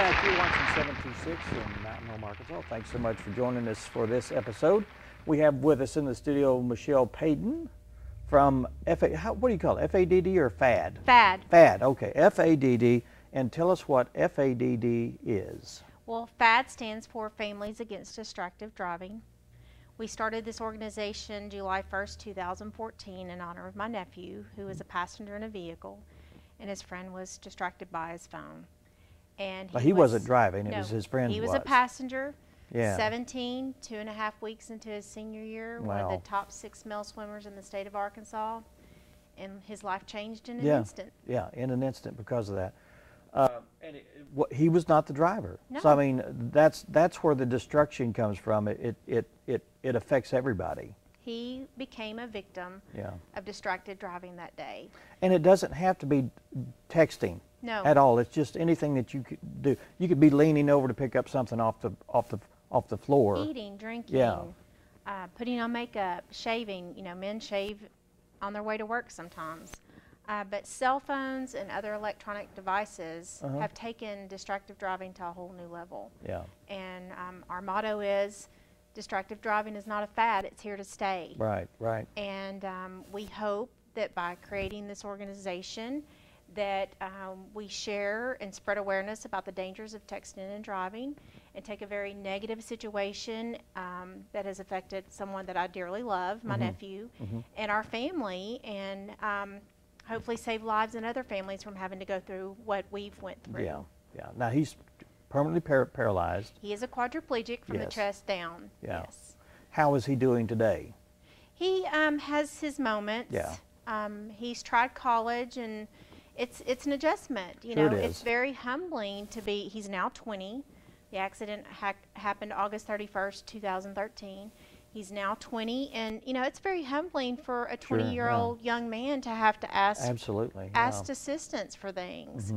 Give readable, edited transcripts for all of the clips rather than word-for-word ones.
back here watching 726 in Mountain Home, Arkansas. Thanks so much for joining us for this episode. We have with us in the studio Michele Paden from what do you call it? FADD or FAD? FAD. FAD, okay. FADD. And tell us what FADD is. Well, FAD stands for Families Against Distractive Driving. We started this organization July 1st, 2014 in honor of my nephew, who was a passenger in a vehicle, and his friend was distracted by his phone. And he wasn't driving, it was his friend. He was a passenger, yeah. 17, 2.5 weeks into his senior year, wow. one of the top 6 male swimmers in the state of Arkansas, and his life changed in an instant. Yeah, in an instant because of that. And he was not the driver. No. So I mean, that's where the destruction comes from. It affects everybody. He became a victim of distracted driving that day. And it doesn't have to be texting at all. It's just anything that you could do. You could be leaning over to pick up something off the floor. Eating, drinking, putting on makeup, shaving. You know, men shave on their way to work sometimes. But cell phones and other electronic devices have taken distractive driving to a whole new level. Yeah. And our motto is, distractive driving is not a fad, it's here to stay. Right, right. And we hope that by creating this organization that we share and spread awareness about the dangers of texting and driving, and take a very negative situation that has affected someone that I dearly love, my nephew, and our family, and hopefully save lives and other families from having to go through what we've went through. Yeah, yeah. Now he's permanently paralyzed. He is a quadriplegic from the chest down. Yeah. Yes. How is he doing today? He has his moments. Yeah. He's tried college, and it's an adjustment. You know, it's very humbling to be. He's now 20. The accident happened August 31st, 2013. He's now 20, and you know, it's very humbling for a 20-year-old young man to have to ask assistance for things.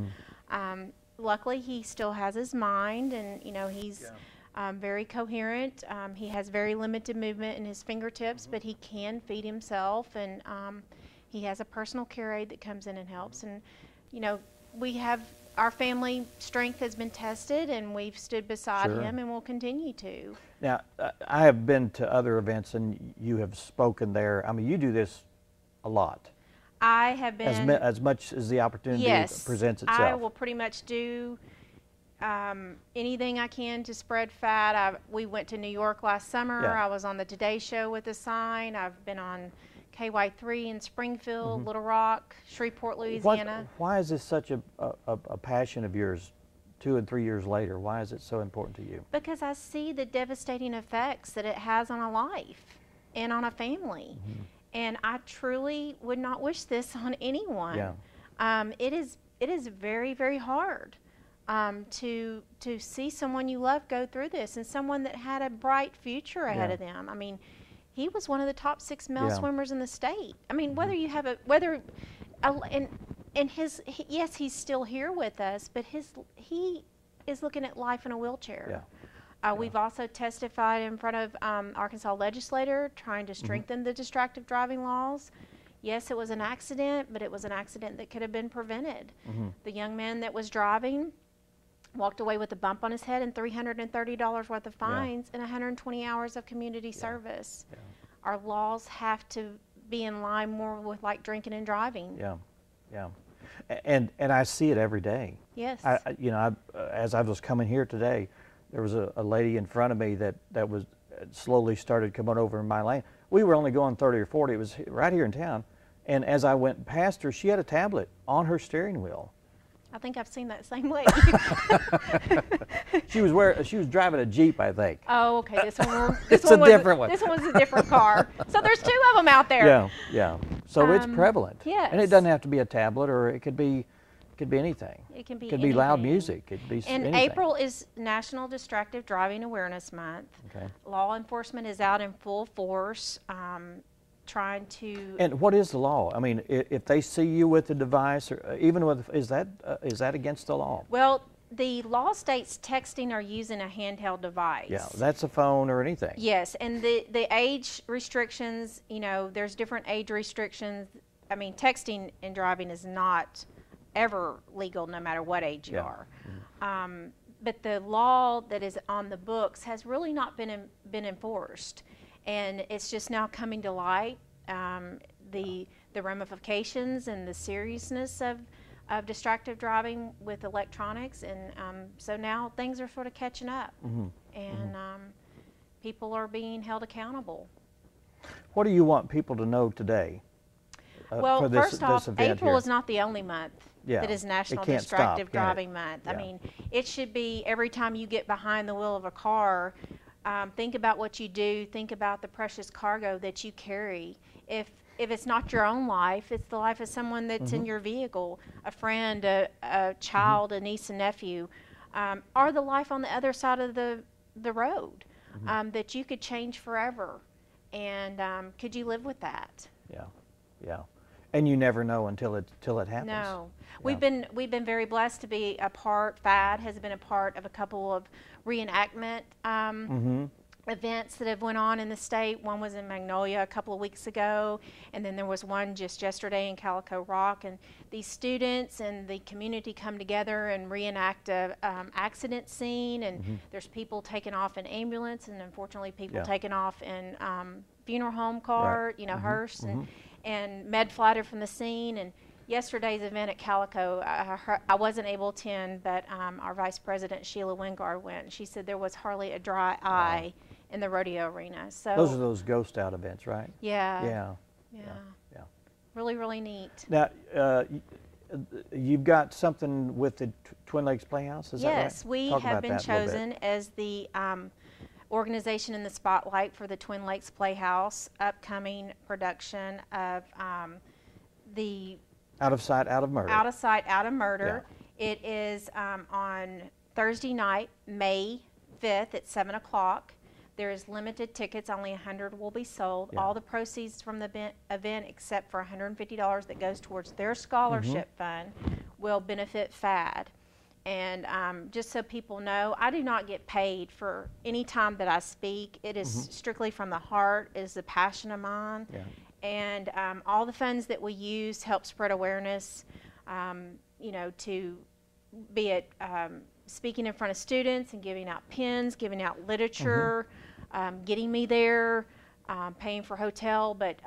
Luckily, he still has his mind, and you know, he's very coherent. He has very limited movement in his fingertips, but he can feed himself, and he has a personal care aide that comes in and helps. And you know, our family strength has been tested, and we've stood beside him, and will continue to. Now, I have been to other events, and you have spoken there. I mean, you do this a lot. I have been as much as the opportunity presents itself. I will pretty much do anything I can to spread FAD. We went to New York last summer. I was on the Today Show with a sign. I've been on KY3 in Springfield, Little Rock, Shreveport, Louisiana. Why is this such a passion of yours 2 and 3 years later? Why is it so important to you? Because I see the devastating effects that it has on a life and on a family. And I truly would not wish this on anyone. Yeah. It is very, very hard to see someone you love go through this, and someone that had a bright future ahead of them. I mean, he was one of the top 6 male swimmers in the state. I mean, whether you have yes, he's still here with us, but he is looking at life in a wheelchair. We've also testified in front of Arkansas legislator trying to strengthen the distractive driving laws. Yes, it was an accident, but it was an accident that could have been prevented. The young man that was driving walked away with a bump on his head and $330 worth of fines and 120 hours of community service. Our laws have to be in line more with like drinking and driving. And I see it every day. Yes. As I was coming here today, there was a lady in front of me that was slowly started coming over in my lane. We were only going 30 or 40. It was right here in town. And as I went past her, she had a tablet on her steering wheel. I think I've seen that same lady. She was driving a Jeep, I think. Oh, okay. This one This one was a different car. So there's 2 of them out there. Yeah. So it's prevalent. Yes. And it doesn't have to be a tablet, or it could be anything. It can be It could be loud music. It could be anything. April is National Distractive Driving Awareness Month. Okay. Law enforcement is out in full force trying to... And what is the law? I mean, if they see you with a device, or even with, is that against the law? Well, the law states texting or using a handheld device. Yeah, that's a phone or anything. Yes, and the age restrictions, you know, there's different age restrictions. I mean, texting and driving is not ever legal no matter what age you are. but the law that is on the books has really not been enforced, and it's just now coming to light, the ramifications and the seriousness of distracted driving with electronics, and so now things are sort of catching up, and people are being held accountable. What do you want people to know today? Well, for this, first off, this event April here? is not the only month that is National can't Distractive stop, can it? Driving Month. Yeah. I mean, it should be every time you get behind the wheel of a car, think about what you do, think about the precious cargo that you carry. If it's not your own life, it's the life of someone that's in your vehicle, a friend, a child, a niece and nephew, or the life on the other side of the road that you could change forever. And could you live with that? Yeah, yeah. And you never know until it happens. No. Yeah. We've been very blessed to be a part, FAD has been a part of a couple of reenactment events that have went on in the state. One was in Magnolia a couple of weeks ago, and then there was one just yesterday in Calico Rock. And these students and the community come together and reenact a accident scene, and there's people taken off in ambulance, and unfortunately people taken off in funeral home cart, you know, hearse, and med flighter from the scene. And yesterday's event at Calico, I wasn't able to attend, but our Vice President Sheila Wingard went, and she said there was hardly a dry eye in the rodeo arena. So those are those ghost out events, right? Yeah. Yeah. Really, really neat. Now, you've got something with the Twin Lakes Playhouse, is that right? Yes, we Talk have about been that a little chosen bit. as the organization in the spotlight for the Twin Lakes Playhouse upcoming production of the Out of Sight, Out of Murder. Out of Sight, Out of Murder. It is on Thursday night, May 5th at 7 o'clock. There is limited tickets, only 100 will be sold. All the proceeds from the event, except for $150 that goes towards their scholarship fund, will benefit FAD. And just so people know, I do not get paid for any time that I speak. It is strictly from the heart. It is a passion of mine. And all the funds that we use help spread awareness, you know, to be it speaking in front of students and giving out pens, giving out literature, getting me there, paying for hotel. But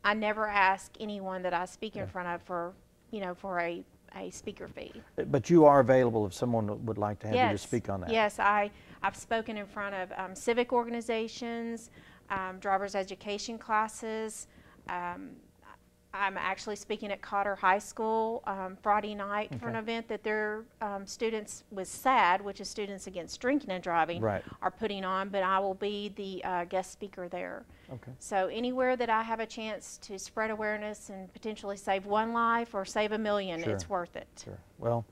I never ask anyone that I speak in front of for, you know, for a speaker fee. But you are available if someone would like to have you to speak on that. Yes, I've spoken in front of civic organizations, driver's education classes. I'm actually speaking at Cotter High School Friday night for an event that their students with SAD, which is Students Against Drinking and Driving, are putting on, but I will be the guest speaker there. So anywhere that I have a chance to spread awareness and potentially save one life or save a million, it's worth it. Well,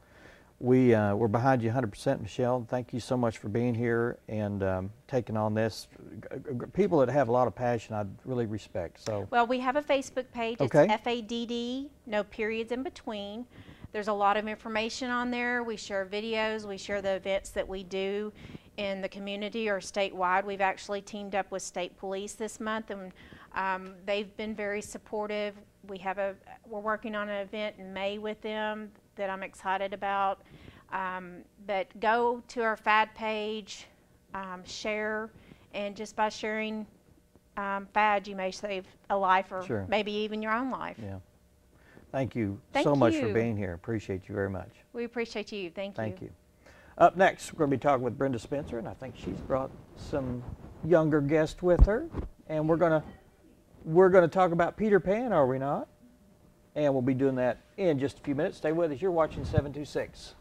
we're behind you 100%, Michelle. Thank you so much for being here and taking on this. People that have a lot of passion, I really respect. So, well, we have a Facebook page. It's FADD, no periods in between. There's a lot of information on there. We share videos. We share the events that we do in the community or statewide. We've actually teamed up with state police this month, and they've been very supportive. We're working on an event in May with them that I'm excited about. But go to our FAD page, share, and just by sharing FAD, you may save a life or maybe even your own life. Thank you so much for being here. Appreciate you very much. We appreciate you. Thank you. Up next, we're going to be talking with Brenda Spencer, and I think she's brought some younger guests with her, and we're going to talk about Peter Pan, are we not? And we'll be doing that in just a few minutes. Stay with us. You're watching 726.